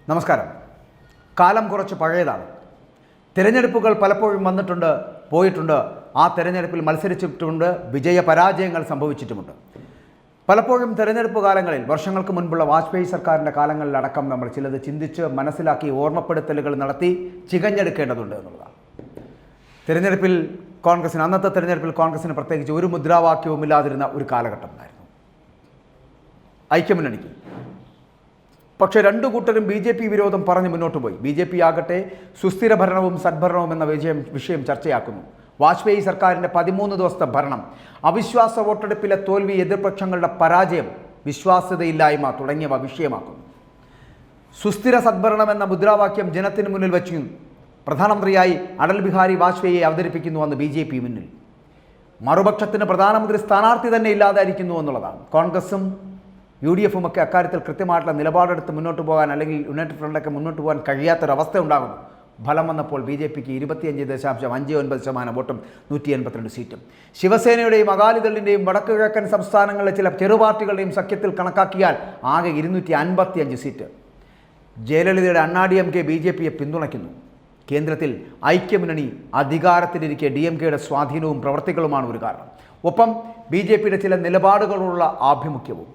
നമസ്കാരം. കാലം കുറച്ച് പഴയതാണ്. തിരഞ്ഞെടുപ്പുകൾ പലപ്പോഴും വന്നിട്ടുണ്ട്, പോയിട്ടുണ്ട്. ആ തിരഞ്ഞെടുപ്പിൽ മത്സരിച്ചിട്ടുമുണ്ട്, വിജയപരാജയങ്ങൾ സംഭവിച്ചിട്ടുമുണ്ട്. പലപ്പോഴും തിരഞ്ഞെടുപ്പ് കാലങ്ങളിൽ, വർഷങ്ങൾക്ക് മുൻപുള്ള വാജ്പേയി സർക്കാരിൻ്റെ കാലങ്ങളിലടക്കം നമ്മൾ ചിലത് ചിന്തിച്ച് മനസ്സിലാക്കി ഓർമ്മപ്പെടുത്തലുകൾ നടത്തി ചികഞ്ഞെടുക്കേണ്ടതുണ്ട് എന്നുള്ളതാണ്. തിരഞ്ഞെടുപ്പിൽ അന്നത്തെ തിരഞ്ഞെടുപ്പിൽ കോൺഗ്രസിന് പ്രത്യേകിച്ച് ഒരു മുദ്രാവാക്യവും ഇല്ലാതിരുന്ന ഒരു കാലഘട്ടം ഉണ്ടായിരുന്നു, ഐക്യമുന്നണിക്ക്. പക്ഷേ രണ്ടു കൂട്ടരും BJP വിരോധം പറഞ്ഞ് മുന്നോട്ട് പോയി. BJP ആകട്ടെ സുസ്ഥിര ഭരണവും സദ്ഭരണവും എന്ന വിഷയം ചർച്ചയാക്കുന്നു. വാജ്പേയി സർക്കാരിൻ്റെ 13 ദിവസത്തെ ഭരണം, അവിശ്വാസ വോട്ടെടുപ്പിലെ തോൽവി, എതിർപക്ഷങ്ങളുടെ പരാജയം, വിശ്വാസ്യതയില്ലായ്മ തുടങ്ങിയവ വിഷയമാക്കുന്നു. സുസ്ഥിര സദ്ഭരണം എന്ന മുദ്രാവാക്യം ജനത്തിന് മുന്നിൽ വച്ചു പ്രധാനമന്ത്രിയായി അടൽ ബിഹാരി വാജ്പേയിയെ അവതരിപ്പിക്കുന്നുവെന്ന് BJP മുന്നിൽ. മറുപക്ഷത്തിന് പ്രധാനമന്ത്രി സ്ഥാനാർത്ഥി തന്നെ ഇല്ലാതായിരിക്കുന്നു എന്നുള്ളതാണ്. കോൺഗ്രസും UDF-ഉം ഒക്കെ അക്കാര്യത്തിൽ കൃത്യമായിട്ടുള്ള നിലപാടെടുത്ത് മുന്നോട്ട് പോകാൻ, അല്ലെങ്കിൽ യുണൈറ്റഡ് ഫ്രണ്ടൊക്കെ മുന്നോട്ട് പോകാൻ കഴിയാത്തൊരവസ്ഥ ഉണ്ടാകുന്നു. ഫലം വന്നപ്പോൾ BJPക്ക് 25.59% വോട്ടും 182 സീറ്റും. ശിവസേനയുടെയും അകാലിദളിൻ്റെയും വടക്ക് കിഴക്കൻ സംസ്ഥാനങ്ങളിലെ ചില ചെറുപാർട്ടികളുടെയും സഖ്യത്തിൽ കണക്കാക്കിയാൽ ആകെ 255 സീറ്റ്. ജയലളിതയുടെ DMK BJPയെ പിന്തുണയ്ക്കുന്നു. കേന്ദ്രത്തിൽ ഐക്യമുന്നണി അധികാരത്തിലിരിക്കെ DMKയുടെ സ്വാധീനവും പ്രവർത്തികളുമാണ് ഒരു കാരണം. ഒപ്പം BJPയുടെ ചില നിലപാടുകളുള്ള ആഭിമുഖ്യവും.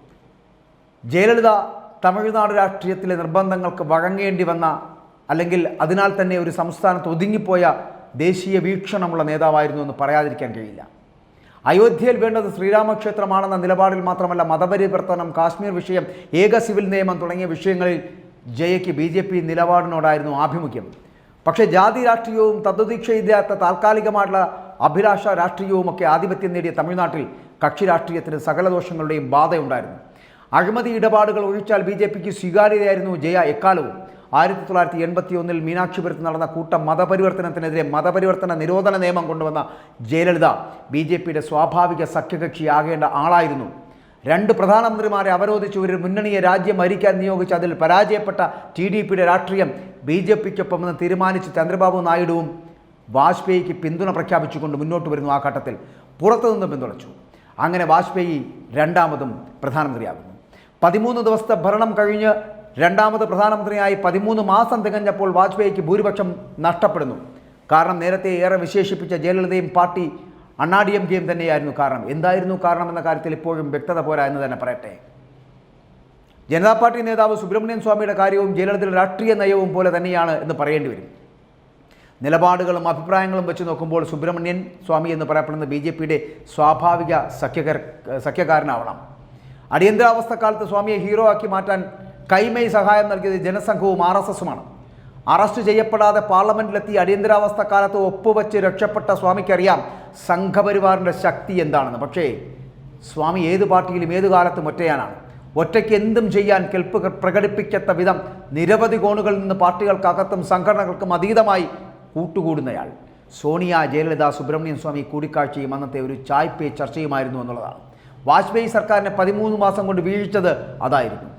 ജയലളിത തമിഴ്നാട് രാഷ്ട്രീയത്തിലെ നിർബന്ധങ്ങൾക്ക് വഴങ്ങേണ്ടി വന്ന, അല്ലെങ്കിൽ അതിനാൽ തന്നെ ഒരു സംസ്ഥാനത്ത് ഒതുങ്ങിപ്പോയ ദേശീയ വീക്ഷണമുള്ള നേതാവായിരുന്നു എന്ന് പറയാതിരിക്കാൻ കഴിയില്ല. അയോധ്യയിൽ വേണ്ടത് ശ്രീരാമക്ഷേത്രമാണെന്ന നിലപാടിൽ മാത്രമല്ല, മതപരിവർത്തനം, കാശ്മീർ വിഷയം, ഏക സിവിൽ നിയമം തുടങ്ങിയ വിഷയങ്ങളിൽ ജയയ്ക്ക് BJP നിലപാടിനോടായിരുന്നു ആഭിമുഖ്യം. പക്ഷേ ജാതി രാഷ്ട്രീയവും തദ്വദീക്ഷയില്ലാത്ത താൽക്കാലികമായിട്ടുള്ള അഭിലാഷ രാഷ്ട്രീയവുമൊക്കെ ആധിപത്യം നേടിയ തമിഴ്നാട്ടിൽ കക്ഷി രാഷ്ട്രീയത്തിന് സകല ദോഷങ്ങളുടെയും ബാധയുണ്ടായിരുന്നു. അഴിമതി ഇടപാടുകൾ ഒഴിച്ചാൽ BJPക്ക് സ്വീകാര്യതയായിരുന്നു ജയ എക്കാലവും. 1981 മീനാക്ഷിപുരത്ത് നടന്ന മതപരിവർത്തനത്തിനെതിരെ മതപരിവർത്തന നിരോധന നിയമം കൊണ്ടുവന്ന ജയലളിത BJPയുടെ സ്വാഭാവിക സഖ്യകക്ഷിയാകേണ്ട ആളായിരുന്നു. 2 പ്രധാനമന്ത്രിമാരെ അവരോധിച്ച് ഒരു മുന്നണിയെ രാജ്യം ഭരിക്കാൻ നിയോഗിച്ച് അതിൽ പരാജയപ്പെട്ട TDPയുടെ രാഷ്ട്രീയം BJPക്കൊപ്പം തീരുമാനിച്ച് ചന്ദ്രബാബു നായിഡുവും വാജ്പേയിക്ക് പിന്തുണ പ്രഖ്യാപിച്ചുകൊണ്ട് മുന്നോട്ട് വരുന്നു. ആ ഘട്ടത്തിൽ പുറത്തുനിന്ന് പിന്തുണച്ചു. അങ്ങനെ വാജ്പേയി രണ്ടാമതും പ്രധാനമന്ത്രിയാകുന്നു. 13 ദിവസത്തെ ഭരണം കഴിഞ്ഞ് രണ്ടാമത് പ്രധാനമന്ത്രിയായി 13 മാസം തികഞ്ഞപ്പോൾ വാജ്പേയിക്ക് ഭൂരിപക്ഷം നഷ്ടപ്പെടുന്നു. കാരണം നേരത്തെ ഏറെ വിശേഷിപ്പിച്ച ജയലളിതയും പാർട്ടി DMKയും തന്നെയായിരുന്നു കാരണം. എന്തായിരുന്നു കാരണം എന്ന കാര്യത്തിൽ ഇപ്പോഴും വ്യക്തത പോരാ എന്ന് തന്നെ പറയട്ടെ. ജനതാ പാർട്ടി നേതാവ് സുബ്രഹ്മണ്യൻ സ്വാമിയുടെ കാര്യവും ജയലളിതയുടെ രാഷ്ട്രീയ നയവും പോലെ തന്നെയാണ് എന്ന് പറയേണ്ടി വരും. നിലപാടുകളും അഭിപ്രായങ്ങളും വെച്ച് നോക്കുമ്പോൾ സുബ്രഹ്മണ്യൻ സ്വാമി എന്ന് പറയപ്പെടുന്ന BJPയുടെ സ്വാഭാവിക സഖ്യകാരനാവണം. അടിയന്തരാവസ്ഥക്കാലത്ത് സ്വാമിയെ ഹീറോ ആക്കി മാറ്റാൻ കൈമേയ് സഹായം നൽകിയത് ജനസംഘവും RSSുമാണ്. അറസ്റ്റ് ചെയ്യപ്പെടാതെ പാർലമെന്റിലെത്തി അടിയന്തരാവസ്ഥ കാലത്ത് ഒപ്പുവെച്ച് രക്ഷപ്പെട്ട സ്വാമിക്കറിയാം സംഘപരിവാറിൻ്റെ ശക്തി എന്താണെന്ന്. പക്ഷേ സ്വാമി ഏത് പാർട്ടിയിലും ഏത് കാലത്തും ഒറ്റയാനാണ്. ഒറ്റയ്ക്ക് എന്തും ചെയ്യാൻ കെൽപ്പ് പ്രകടിപ്പിക്കാത്ത വിധം നിരവധി കോണുകളിൽ നിന്ന് പാർട്ടികൾക്കകത്തും സംഘടനകൾക്കും അതീതമായി കൂട്ടുകൂടുന്നയാൾ. സോണിയ, ജയലളിത, സുബ്രഹ്മണ്യൻ സ്വാമി കൂടിക്കാഴ്ചയും അന്നത്തെ ഒരു ചായ് പേ ചർച്ചയുമായിരുന്നു എന്നുള്ളതാണ്. വാജ്പേയി സർക്കാരിനെ 13 മാസം കൊണ്ട് വീഴ്ചത് അതായിരുന്നു.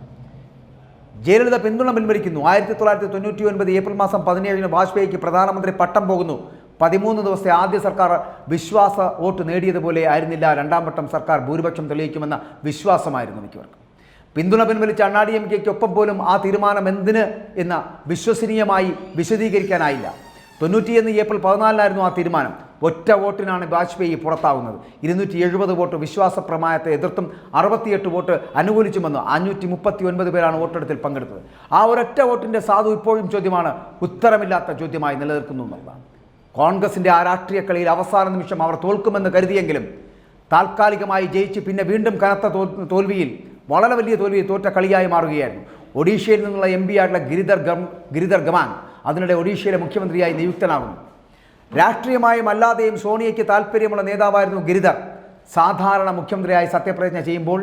ജയലളിത പിന്തുണ പിൻവലിക്കുന്നു. 1999 ഏപ്രിൽ മാസം 17 വാജ്പേയിക്ക് പ്രധാനമന്ത്രി പട്ടം പോകുന്നു. 13 ദിവസത്തെ ആദ്യ സർക്കാർ വിശ്വാസ വോട്ട് നേടിയതുപോലെ ആയിരുന്നില്ല രണ്ടാം വട്ടം സർക്കാർ ഭൂരിപക്ഷം തെളിയിക്കുമെന്ന വിശ്വാസമായിരുന്നു മിക്കവർക്കും. പിന്തുണ പിൻവലിച്ച DMKയ്ക്കൊപ്പം പോലും ആ തീരുമാനം എന്തിന് എന്ന വിശ്വസനീയമായി വിശദീകരിക്കാനായില്ല. 91 ഏപ്രിൽ 14 ആ തീരുമാനം. ഒറ്റ വോട്ടിനാണ് വാജ്പേയി പുറത്താവുന്നത്. 270 വോട്ട് വിശ്വാസ പ്രമേയത്തെ എതിർത്തും 68 വോട്ട് അനുകൂലിച്ചുമെന്ന് 539 പേരാണ് വോട്ടെടുപ്പിൽ പങ്കെടുത്തത്. ആ ഒരൊറ്റ വോട്ടിൻ്റെ സാധു ഇപ്പോഴും ചോദ്യമാണ്, ഉത്തരമില്ലാത്ത ചോദ്യമായി നിലനിൽക്കുന്നു എന്നുള്ളതാണ്. കോൺഗ്രസിൻ്റെ ആ രാഷ്ട്രീയ കളിയിൽ അവസാന നിമിഷം അവർ തോൽക്കുമെന്ന് കരുതിയെങ്കിലും താൽക്കാലികമായി ജയിച്ച് പിന്നെ വീണ്ടും കനത്ത തോൽവിയിൽ, വളരെ വലിയ തോൽവിയിൽ തോറ്റ കളിയായി മാറുകയായിരുന്നു. ഒഡീഷയിൽ നിന്നുള്ള MP ആയിട്ടുള്ള ഗിരിധർ ഗമാങ് അതിനിടെ ഒഡീഷയിലെ മുഖ്യമന്ത്രിയായി നിയുക്തനാകുന്നു. രാഷ്ട്രീയമായും അല്ലാതെയും സോണിയയ്ക്ക് താല്പര്യമുള്ള നേതാവായിരുന്നു ഗിരിധർ. സാധാരണ മുഖ്യമന്ത്രിയായി സത്യപ്രതിജ്ഞ ചെയ്യുമ്പോൾ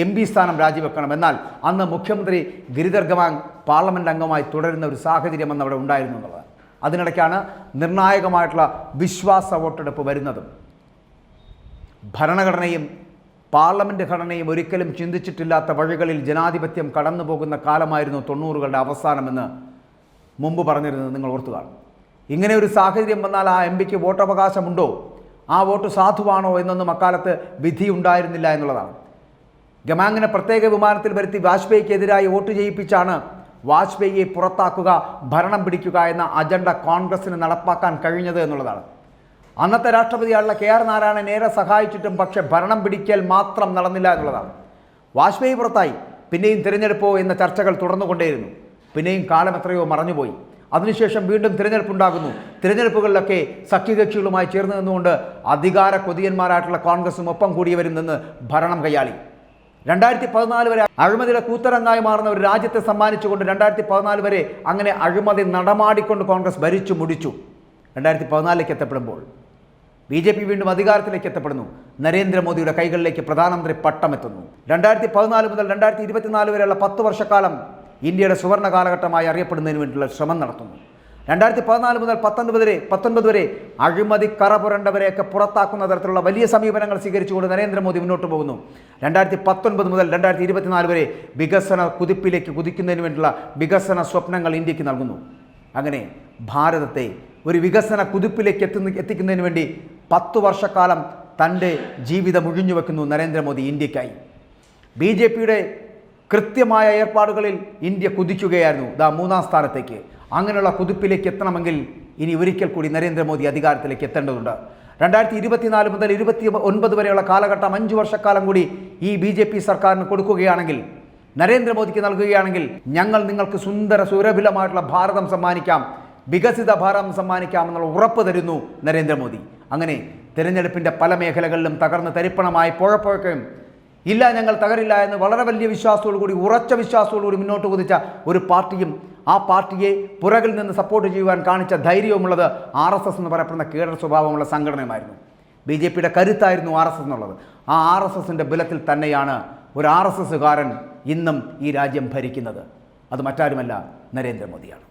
MP സ്ഥാനം രാജിവെക്കണം. എന്നാൽ അന്ന് മുഖ്യമന്ത്രി ഗിരിധർ ഗമാങ് പാർലമെൻറ്റ് അംഗമായി തുടരുന്ന ഒരു സാഹചര്യം അന്ന് അവിടെ ഉണ്ടായിരുന്നു എന്നുള്ളത്. അതിനിടയ്ക്കാണ് നിർണായകമായിട്ടുള്ള വിശ്വാസ വോട്ടെടുപ്പ് വരുന്നതും. ഭരണഘടനയും പാർലമെൻറ്റ് ഘടനയും ഒരിക്കലും ചിന്തിച്ചിട്ടില്ലാത്ത വഴികളിൽ ജനാധിപത്യം കടന്നു പോകുന്ന കാലമായിരുന്നു 90കളുടെ അവസാനമെന്ന് മുമ്പ് പറഞ്ഞിരുന്നത് നിങ്ങൾ ഓർത്തു കാണും. ഇങ്ങനെ ഒരു സാഹചര്യം വന്നാൽ ആ MPക്ക് വോട്ടവകാശമുണ്ടോ, ആ വോട്ട് സാധുവാണോ എന്നൊന്നും അക്കാലത്ത് വിധി ഉണ്ടായിരുന്നില്ല എന്നുള്ളതാണ്. ഗമാങ്ങിനെ പ്രത്യേക വിമാനത്തിൽ വരുത്തി വാജ്പേയിക്കെതിരായി വോട്ട് ചെയ്യിപ്പിച്ചാണ് വാജ്പേയിയെ പുറത്താക്കുക, ഭരണം പിടിക്കുക എന്ന അജണ്ട കോൺഗ്രസിന് നടപ്പാക്കാൻ കഴിഞ്ഞത് എന്നുള്ളതാണ്. അന്നത്തെ രാഷ്ട്രപതിയായുള്ള KR നാരായണൻ ഏറെ സഹായിച്ചിട്ടും പക്ഷേ ഭരണം പിടിക്കൽ മാത്രം നടന്നില്ല എന്നുള്ളതാണ്. വാജ്പേയി പുറത്തായി, പിന്നെയും തിരഞ്ഞെടുപ്പോ എന്ന ചർച്ചകൾ തുടർന്നുകൊണ്ടേയിരുന്നു. പിന്നെയും കാലം എത്രയോ മറഞ്ഞുപോയി. അതിനുശേഷം വീണ്ടും തിരഞ്ഞെടുപ്പുണ്ടാകുന്നു. തിരഞ്ഞെടുപ്പുകളിലൊക്കെ സഖ്യകക്ഷികളുമായി ചേർന്ന് നിന്നുകൊണ്ട് അധികാര കൊതിയന്മാരായിട്ടുള്ള കോൺഗ്രസും ഒപ്പം കൂടിയവരും നിന്ന് ഭരണം കൈയാളി. 2014 വരെ അഴിമതിയുടെ കൂത്തരങ്ങായി മാറുന്ന ഒരു രാജ്യത്തെ സമ്മാനിച്ചുകൊണ്ട് 2014 വരെ അങ്ങനെ അഴിമതി നടമാടിക്കൊണ്ട് കോൺഗ്രസ് ഭരിച്ചു മുടിച്ചു. 2014 എത്തപ്പെടുമ്പോൾ BJP വീണ്ടും അധികാരത്തിലേക്ക് എത്തപ്പെടുന്നു. നരേന്ദ്രമോദിയുടെ കൈകളിലേക്ക് പ്രധാനമന്ത്രി പട്ടം എത്തുന്നു. 2014 മുതൽ 2024 വരെയുള്ള 10 വർഷക്കാലം ഇന്ത്യയുടെ സുവർണ്ണ കാലഘട്ടമായി അറിയപ്പെടുന്നതിന് വേണ്ടിയുള്ള ശ്രമം നടത്തുന്നു. 2014 മുതൽ 19 വരെ അഴിമതി കറ പുരണ്ടവരെയൊക്കെ പുറത്താക്കുന്ന തരത്തിലുള്ള വലിയ സമീപനങ്ങൾ സ്വീകരിച്ചുകൊണ്ട് നരേന്ദ്രമോദി മുന്നോട്ട് പോകുന്നു. 2019 മുതൽ 2024 വരെ വികസന കുതിപ്പിലേക്ക് കുതിക്കുന്നതിന് വേണ്ടിയുള്ള വികസന സ്വപ്നങ്ങൾ ഇന്ത്യക്ക് നൽകുന്നു. അങ്ങനെ ഭാരതത്തെ ഒരു വികസന കുതിപ്പിലേക്ക് എത്തിക്കുന്നതിന് വേണ്ടി 10 വർഷക്കാലം തൻ്റെ ജീവിതം ഒഴിഞ്ഞു വെക്കുന്നു നരേന്ദ്രമോദി ഇന്ത്യക്കായി. BJPയുടെ കൃത്യമായ ഏർപ്പാടുകളിൽ ഇന്ത്യ കുതിക്കുകയായിരുന്നു. 3ാം സ്ഥാനത്തേക്ക്. അങ്ങനെയുള്ള കുതിപ്പിലേക്ക് എത്തണമെങ്കിൽ ഇനി ഒരിക്കൽ കൂടി നരേന്ദ്രമോദി അധികാരത്തിലേക്ക് എത്തേണ്ടതുണ്ട്. 2024 മുതൽ 2029 വരെയുള്ള കാലഘട്ടം 5 വർഷക്കാലം കൂടി ഈ BJP സർക്കാരിന് കൊടുക്കുകയാണെങ്കിൽ, നരേന്ദ്രമോദിക്ക് നൽകുകയാണെങ്കിൽ, ഞങ്ങൾ നിങ്ങൾക്ക് സുന്ദര സുരഭിലമായിട്ടുള്ള ഭാരതം സമ്മാനിക്കാം, വികസിത ഭാരതം സമ്മാനിക്കാമെന്നുള്ള ഉറപ്പ് തരുന്നു നരേന്ദ്രമോദി. അങ്ങനെ തിരഞ്ഞെടുപ്പിൻ്റെ പല മേഖലകളിലും തകർന്ന് തരിപ്പണമായി പോഴപ്പോഴൊക്കെയും ഇല്ല, ഞങ്ങൾ തകരില്ല എന്ന് വളരെ വലിയ വിശ്വാസത്തോടുകൂടി, ഉറച്ച വിശ്വാസത്തോടുകൂടി മുന്നോട്ട് കുതിച്ച ഒരു പാർട്ടിയും ആ പാർട്ടിയെ പുറകിൽ നിന്ന് സപ്പോർട്ട് ചെയ്യുവാൻ കാണിച്ച ധൈര്യവുമുള്ളത് RSS എന്ന് പറയപ്പെടുന്ന കീഴട സ്വഭാവമുള്ള സംഘടനയുമായിരുന്നു. BJPയുടെ കരുത്തായിരുന്നു RSS എന്നുള്ളത്. ആ RSSൻ്റെ ബലത്തിൽ തന്നെയാണ് ഒരു RSSകാരൻ ഇന്നും ഈ രാജ്യം ഭരിക്കുന്നത്. അത് മറ്റാരുമല്ല, നരേന്ദ്രമോദിയാണ്.